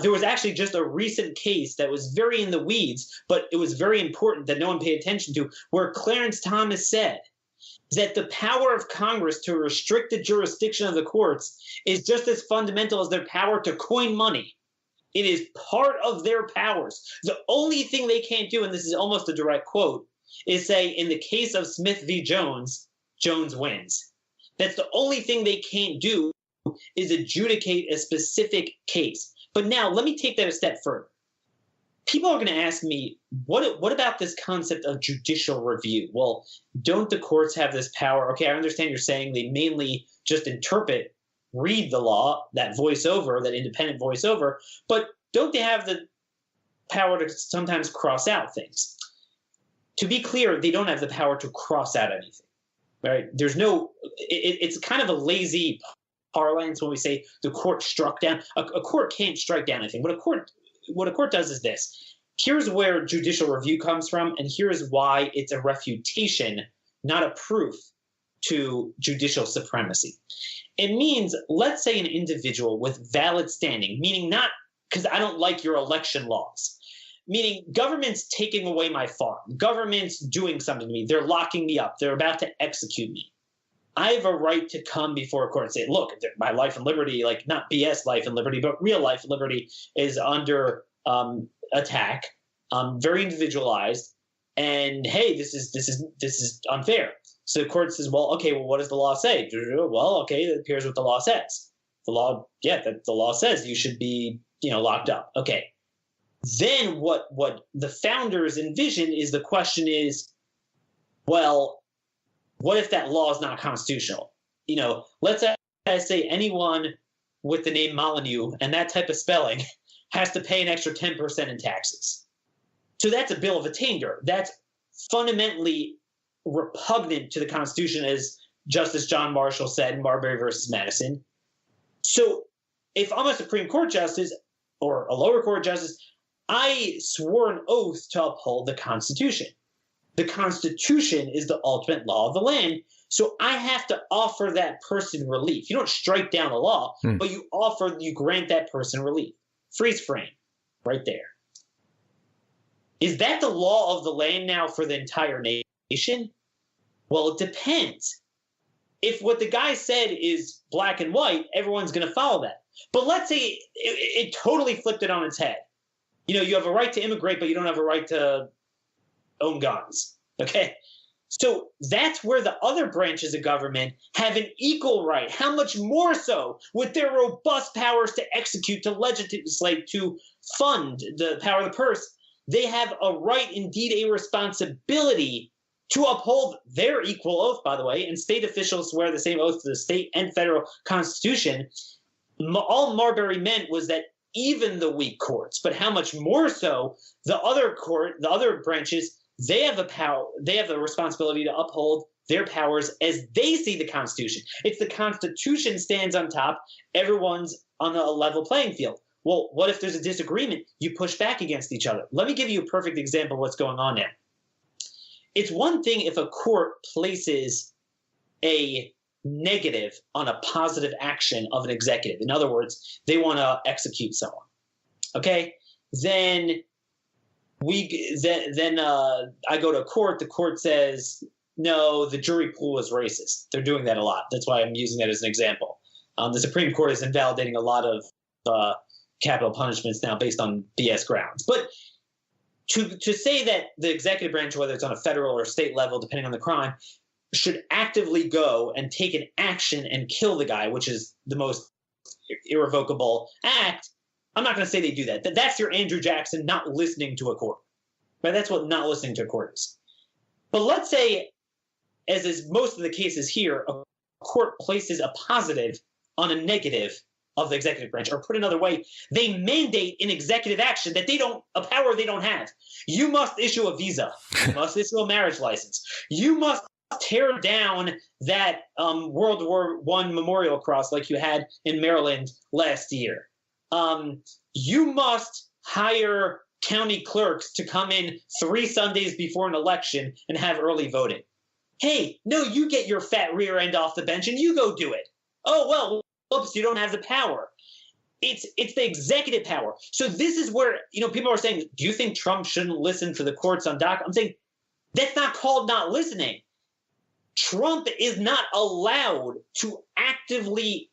There was actually just a recent case that was very in the weeds, but it was very important that no one paid attention to, where Clarence Thomas said that the power of Congress to restrict the jurisdiction of the courts is just as fundamental as their power to coin money. It is part of their powers. The only thing they can't do, and this is almost a direct quote, is say, in the case of Smith v. Jones, Jones wins. That's the only thing they can't do, is adjudicate a specific case. But now let me take that a step further. People are going to ask me, what about this concept of judicial review? Well, don't the courts have this power? Okay, I understand you're saying they mainly just read the law, that voiceover, that independent voiceover, but don't they have the power to sometimes cross out things? To be clear, they don't have the power to cross out anything. Right? There's no. It's kind of a lazy parlance when we say the court struck down. A court can't strike down anything. What a court does is this. Here's where judicial review comes from, and here's why it's a refutation, not a proof, to judicial supremacy. It means, let's say an individual with valid standing, meaning not because I don't like your election laws. Meaning government's taking away my farm. Government's doing something to me. They're locking me up. They're about to execute me. I have a right to come before a court and say, look, my life and liberty, like not BS life and liberty, but real life and liberty is under attack, very individualized. And hey, this is unfair. So the court says, well, okay, well, what does the law say? Well, okay, it appears what the law says. The law says you should be, locked up. Okay. Then what the founders envision is the question is, well, what if that law is not constitutional? Let's say anyone with the name Molyneux and that type of spelling has to pay an extra 10% in taxes. So that's a bill of attainder. That's fundamentally repugnant to the Constitution, as Justice John Marshall said in Marbury versus Madison. So if I'm a Supreme Court justice or a lower court justice, I swore an oath to uphold the Constitution. The Constitution is the ultimate law of the land. So I have to offer that person relief. You don't strike down the law, but you grant that person relief. Freeze frame right there. Is that the law of the land now for the entire nation? Well, it depends. If what the guy said is black and white, everyone's going to follow that. But let's say it totally flipped it on its head. You have a right to immigrate, but you don't have a right to own guns. Okay? So that's where the other branches of government have an equal right. How much more so with their robust powers to execute, to legislate, to fund the power of the purse? They have a right, indeed a responsibility, to uphold their equal oath, by the way, and state officials swear the same oath to the state and federal constitution. All Marbury meant was that even the weak courts, but how much more so the other branches, they have the responsibility to uphold their powers as they see the Constitution. It's the Constitution stands on top. Everyone's on a level playing field. Well, what if there's a disagreement? You push back against each other. Let me give you a perfect example of what's going on now. It's one thing if a court places a negative on a positive action of an executive. In other words, they want to execute someone. Okay? Then I go to court. The court says, no, the jury pool is racist. They're doing that a lot. That's why I'm using that as an example. The Supreme Court is invalidating a lot of capital punishments now based on BS grounds. But to say that the executive branch, whether it's on a federal or state level, depending on the crime, should actively go and take an action and kill the guy, which is the most irrevocable act, I'm not going to say they do that. That's your Andrew Jackson not listening to a court. Right? That's what not listening to a court is. But let's say, as is most of the cases here, a court places a positive on a negative of the executive branch, or put another way, they mandate an executive action that a power they don't have. You must issue a visa. You must issue a marriage license. You must tear down that World War I memorial cross like you had in Maryland last year. You must hire county clerks to come in 3 Sundays before an election and have early voting. Hey, no, you get your fat rear end off the bench and you go do it. Oh, well, oops, you don't have the power. It's the executive power. So this is where, people are saying, do you think Trump shouldn't listen to the courts on DACA? I'm saying that's not called not listening. Trump is not allowed to actively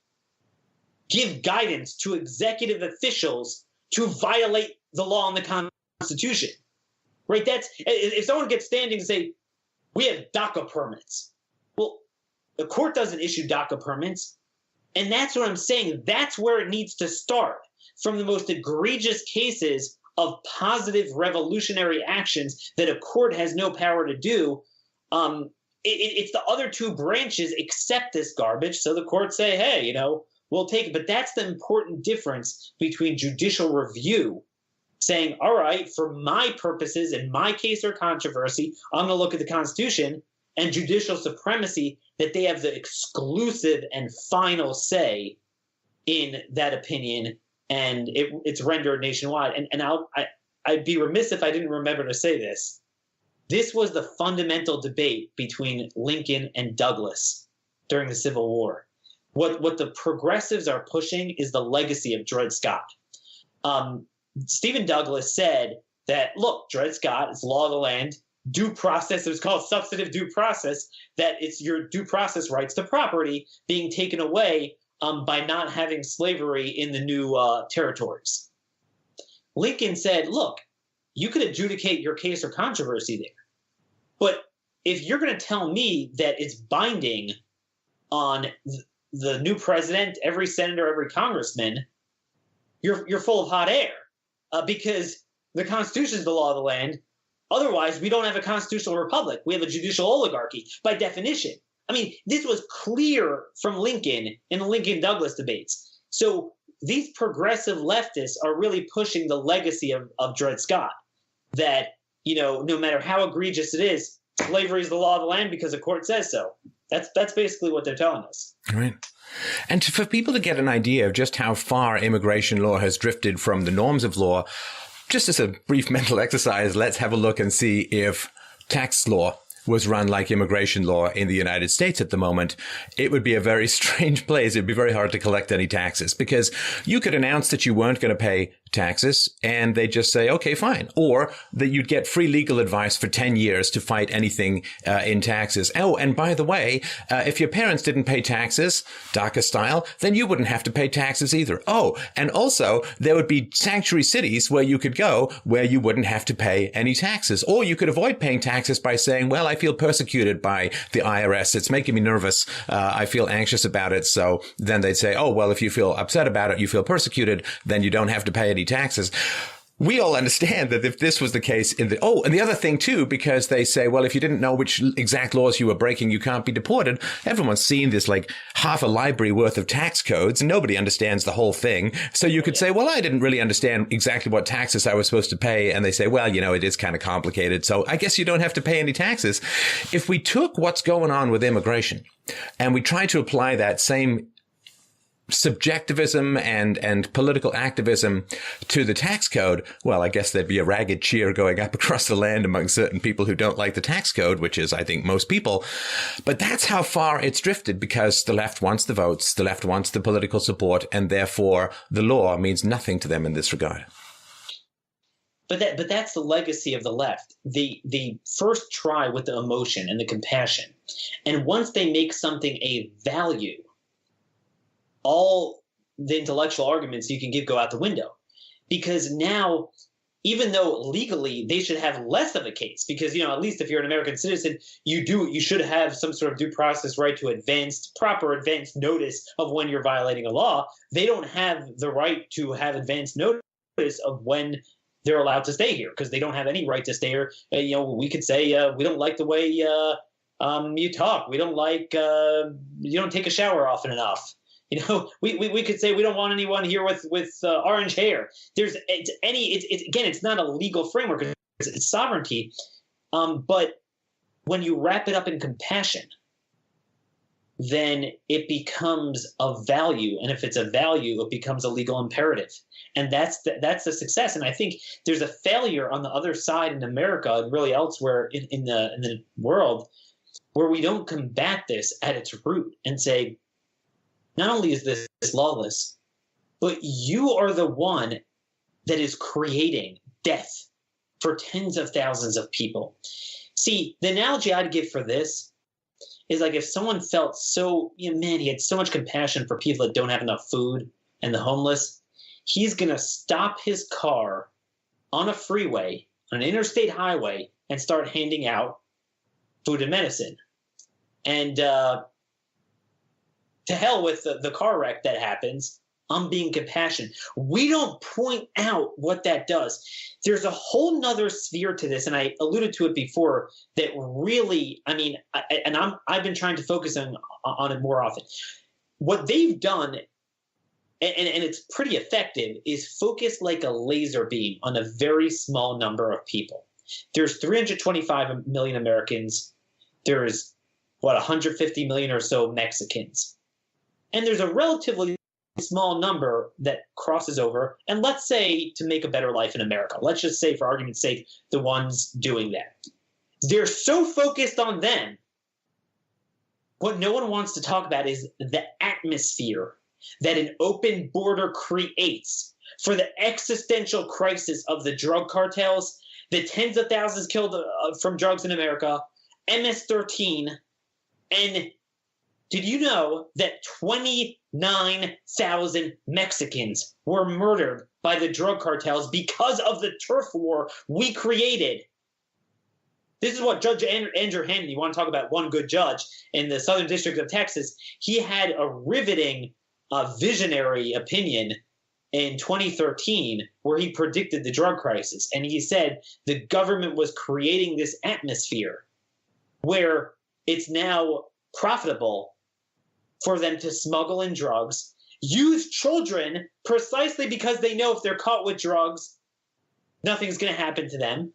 give guidance to executive officials to violate the law and the Constitution. Right? That's if someone gets standing and say, we have DACA permits. Well, the court doesn't issue DACA permits. And that's what I'm saying. That's where it needs to start, from the most egregious cases of positive revolutionary actions that a court has no power to do. It's the other two branches accept this garbage. So the courts say, hey, we'll take it. But that's the important difference between judicial review, saying, all right, for my purposes in my case or controversy, I'm going to look at the Constitution, and judicial supremacy, that they have the exclusive and final say in that opinion, and it's rendered nationwide. And I'd be remiss if I didn't remember to say this. This was the fundamental debate between Lincoln and Douglas during the Civil War. What the progressives are pushing is the legacy of Dred Scott. Stephen Douglas said that, look, Dred Scott, it's law of the land. due process. It was called substantive due process, that it's your due process rights to property being taken away by not having slavery in the new territories. Lincoln said, look, you could adjudicate your case or controversy there, but if you're going to tell me that it's binding on the new president, every senator, every congressman, you're full of hot air, because the Constitution is the law of the land. Otherwise, we don't have a constitutional republic. We have a judicial oligarchy by definition. I mean, this was clear from Lincoln in the Lincoln-Douglas debates. So these progressive leftists are really pushing the legacy of Dred Scott, that, no matter how egregious it is, slavery is the law of the land because the court says so. That's basically what they're telling us. Right. And for people to get an idea of just how far immigration law has drifted from the norms of law, just as a brief mental exercise, let's have a look and see if tax law was run like immigration law in the United States at the moment. It would be a very strange place. It'd be very hard to collect any taxes, because you could announce that you weren't going to pay taxes and they just say, okay, fine. Or that you'd get free legal advice for 10 years to fight anything in taxes. Oh, and by the way, if your parents didn't pay taxes, DACA style, then you wouldn't have to pay taxes either. Oh, and also there would be sanctuary cities where you could go where you wouldn't have to pay any taxes. Or you could avoid paying taxes by saying, well, I feel persecuted by the IRS. It's making me nervous. I feel anxious about it. So then they'd say, oh, well, if you feel upset about it, you feel persecuted, then you don't have to pay any taxes. We all understand that if this was the case and the other thing too, because they say, well, if you didn't know which exact laws you were breaking, you can't be deported. Everyone's seen this like half a library worth of tax codes and nobody understands the whole thing. So you could say, well, I didn't really understand exactly what taxes I was supposed to pay. And they say, well, it is kind of complicated. So I guess you don't have to pay any taxes. If we took what's going on with immigration and we try to apply that same subjectivism and political activism to the tax code, well, I guess there'd be a ragged cheer going up across the land among certain people who don't like the tax code, which is, I think, most people. But that's how far it's drifted, because the left wants the votes, the left wants the political support, and therefore the law means nothing to them in this regard. But that's the legacy of the left. The first try with the emotion and the compassion. And once they make something a value, all the intellectual arguments you can give go out the window, because now, even though legally they should have less of a case, because at least if you're an American citizen, you should have some sort of due process right to proper advanced notice of when you're violating a law. They don't have the right to have advanced notice of when they're allowed to stay here, because they don't have any right to stay here. We could say we don't like the way you talk. We don't like you don't take a shower often enough. We could say we don't want anyone here with orange hair. It's not a legal framework. It's sovereignty. But when you wrap it up in compassion, then it becomes a value. And if it's a value, it becomes a legal imperative. And that's the success. And I think there's a failure on the other side in America and really elsewhere in the world, where we don't combat this at its root and say, not only is this lawless, but you are the one that is creating death for tens of thousands of people. See, the analogy I'd give for this is like if someone felt he had so much compassion for people that don't have enough food and the homeless, he's going to stop his car on a freeway, on an interstate highway, and start handing out food and medicine. And to hell with the car wreck that happens. I'm being compassionate. We don't point out what that does. There's a whole nother sphere to this, and I alluded to it before, that really, I've been trying to focus on it more often. What they've done, and it's pretty effective, is focus like a laser beam on a very small number of people. There's 325 million Americans. There's, 150 million or so Mexicans. And there's a relatively small number that crosses over. And let's say, to make a better life in America, let's just say, for argument's sake, the ones doing that. They're so focused on them. What no one wants to talk about is the atmosphere that an open border creates for the existential crisis of the drug cartels the tens of thousands killed from drugs in America, MS-13, and did you know that 29,000 Mexicans were murdered by the drug cartels because of the turf war we created? This is what Judge Andrew Hannon, you want to talk about one good judge in the Southern District of Texas, he had a riveting, visionary opinion in 2013 where he predicted the drug crisis. And he said the government was creating this atmosphere where it's now profitable for them to smuggle in drugs, use children precisely because they know if they're caught with drugs, nothing's going to happen to them.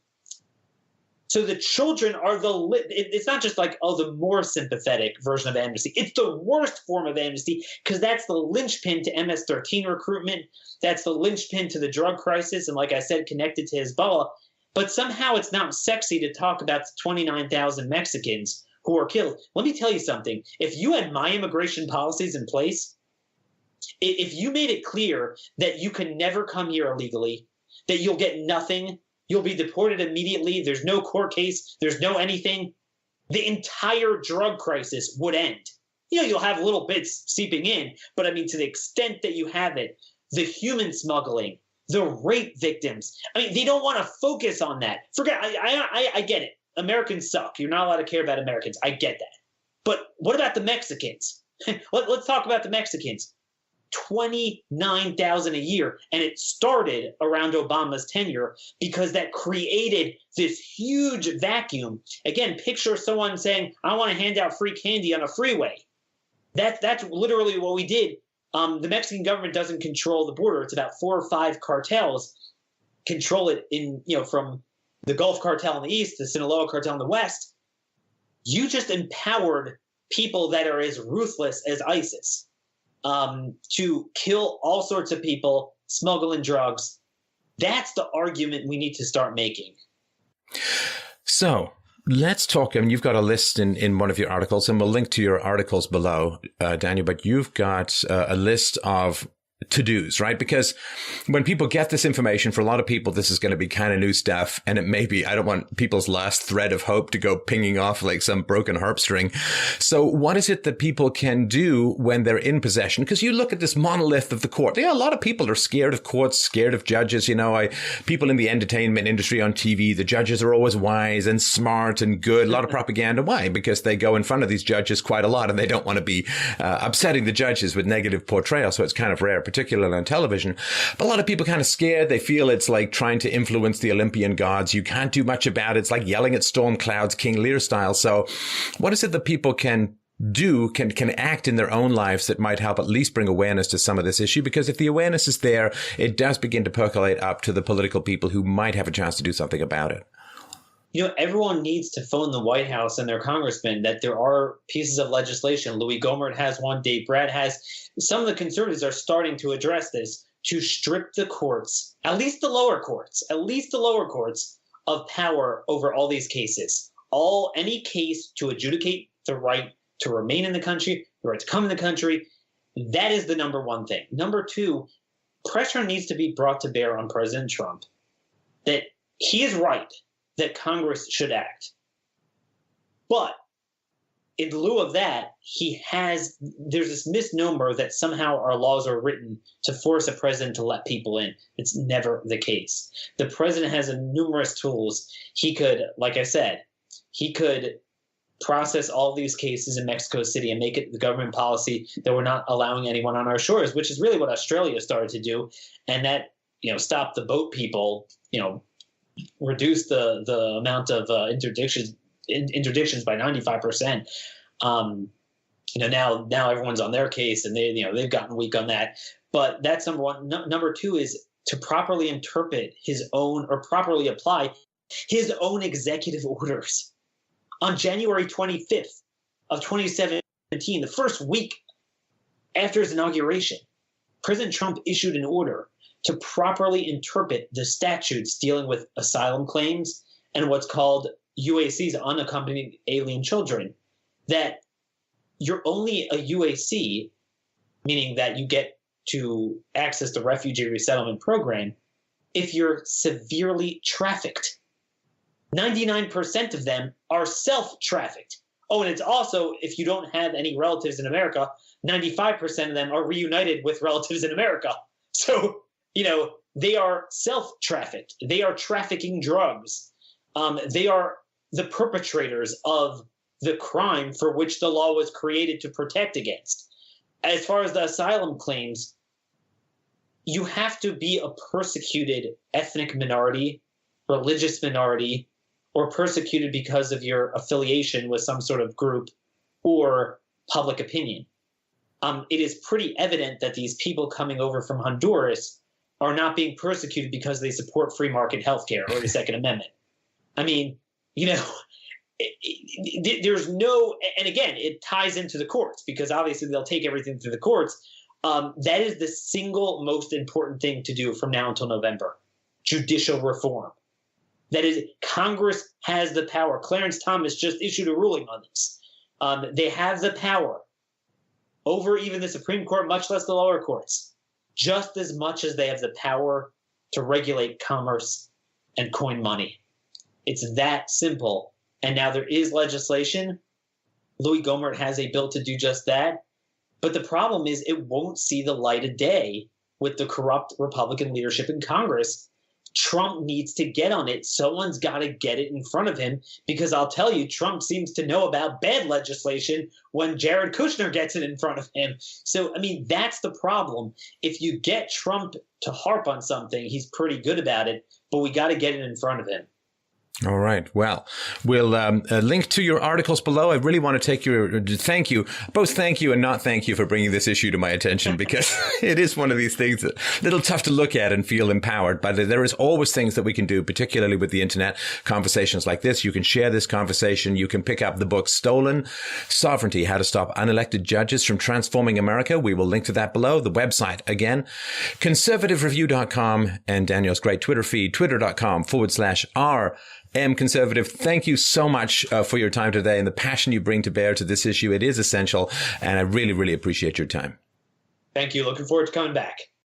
So the children are it's not just like, oh, the more sympathetic version of amnesty. It's the worst form of amnesty because that's the linchpin to MS-13 recruitment. That's the linchpin to the drug crisis. And like I said, connected to Hezbollah. But somehow it's not sexy to talk about the 29,000 Mexicans who are killed. Let me tell you something. If you had my immigration policies in place, if you made it clear that you can never come here illegally, that you'll get nothing, you'll be deported immediately, there's no court case, there's no anything, the entire drug crisis would end. You know, you'll have little bits seeping in, but I mean, to the extent that you have it, the human smuggling, the rape victims, I mean, they don't want to focus on that. I get it. Americans suck. You're not allowed to care about Americans. I get that. But what about the Mexicans? Let's talk about the Mexicans. 29,000 a year. And it started around Obama's tenure because that created this huge vacuum. Again, picture someone saying, I want to hand out free candy on a freeway. That's literally what we did. The Mexican government doesn't control the border. It's about 4 or 5 cartels control it from the Gulf cartel in the east, the Sinaloa cartel in the west. You just empowered people that are as ruthless as ISIS to kill all sorts of people, smuggle in drugs. That's the argument we need to start making. So let's talk. I mean, you've got a list in one of your articles, and we'll link to your articles below, Daniel, but you've got a list of to-dos, right? Because when people get this information, for a lot of people, this is going to be kind of new stuff. And it may be, I don't want people's last thread of hope to go pinging off like some broken harp string. So what is it that people can do when they're in possession? Because you look at this monolith of the court. Yeah, a lot of people are scared of courts, scared of judges. You know, people in the entertainment industry on TV, the judges are always wise and smart and good. A lot of propaganda. Why? Because they go in front of these judges quite a lot and they don't want to be upsetting the judges with negative portrayal. So it's kind of rare, particularly on television. But a lot of people kind of scared. They feel it's like trying to influence the Olympian gods. You can't do much about it. It's like yelling at storm clouds, King Lear style. So what is it that people can do, can act in their own lives that might help at least bring awareness to some of this issue? Because if the awareness is there, it does begin to percolate up to the political people who might have a chance to do something about it. You know, everyone needs to phone the White House and their congressmen that there are pieces of legislation. Louis Gohmert has one, Dave Brat has. Some of the conservatives are starting to address this, to strip the courts, at least the lower courts, of power over all these cases. Any case to adjudicate the right to remain in the country, the right to come in the country, that is the number one thing. Number two, pressure needs to be brought to bear on President Trump that he is right, that Congress should act. But in lieu of that, there's this misnomer that somehow our laws are written to force a president to let people in. It's never the case. The president has numerous tools. He could, like I said, he could process all these cases in Mexico City and make it the government policy that we're not allowing anyone on our shores, which is really what Australia started to do. And that, stopped the boat people, reduce the amount of interdictions by 95%. Now everyone's on their case and they've gotten weak on that. But that's number one. Number two is to properly interpret properly apply his own executive orders. On January 25th of 2017, the first week after his inauguration, President Trump issued an order to properly interpret the statutes dealing with asylum claims and what's called UACs, unaccompanied alien children, that you're only a UAC, meaning that you get to access the refugee resettlement program, if you're severely trafficked. 99% of them are self-trafficked. Oh, and it's also, if you don't have any relatives in America, 95% of them are reunited with relatives in America. So, they are self-trafficked. They are trafficking drugs. They are the perpetrators of the crime for which the law was created to protect against. As far as the asylum claims, you have to be a persecuted ethnic minority, religious minority, or persecuted because of your affiliation with some sort of group or public opinion. It is pretty evident that these people coming over from Honduras are not being persecuted because they support free market healthcare or the Second Amendment. I mean, there's no, and again, it ties into the courts because obviously they'll take everything through the courts. That is the single most important thing to do from now until November: judicial reform. That is, Congress has the power. Clarence Thomas just issued a ruling on this. They have the power over even the Supreme Court, much less the lower courts, just as much as they have the power to regulate commerce and coin money. It's that simple. And now there is legislation. Louis Gohmert has a bill to do just that. But the problem is it won't see the light of day with the corrupt Republican leadership in Congress. Trump needs to get on it. Someone's got to get it in front of him, because I'll tell you, Trump seems to know about bad legislation when Jared Kushner gets it in front of him. So, I mean, that's the problem. If you get Trump to harp on something, he's pretty good about it, but we got to get it in front of him. All right. Well, we'll link to your articles below. I really want to thank you and not thank you for bringing this issue to my attention, because it is one of these things that a little tough to look at and feel empowered. But there is always things that we can do, particularly with the internet, conversations like this. You can share this conversation. You can pick up the book Stolen Sovereignty: How to Stop Unelected Judges from Transforming America. We will link to that below. The website, again, conservativereview.com, and Daniel's great Twitter feed, twitter.com/r Conservative. Thank you so much for your time today and the passion you bring to bear to this issue. It is essential, and I really, really appreciate your time. Thank you. Looking forward to coming back.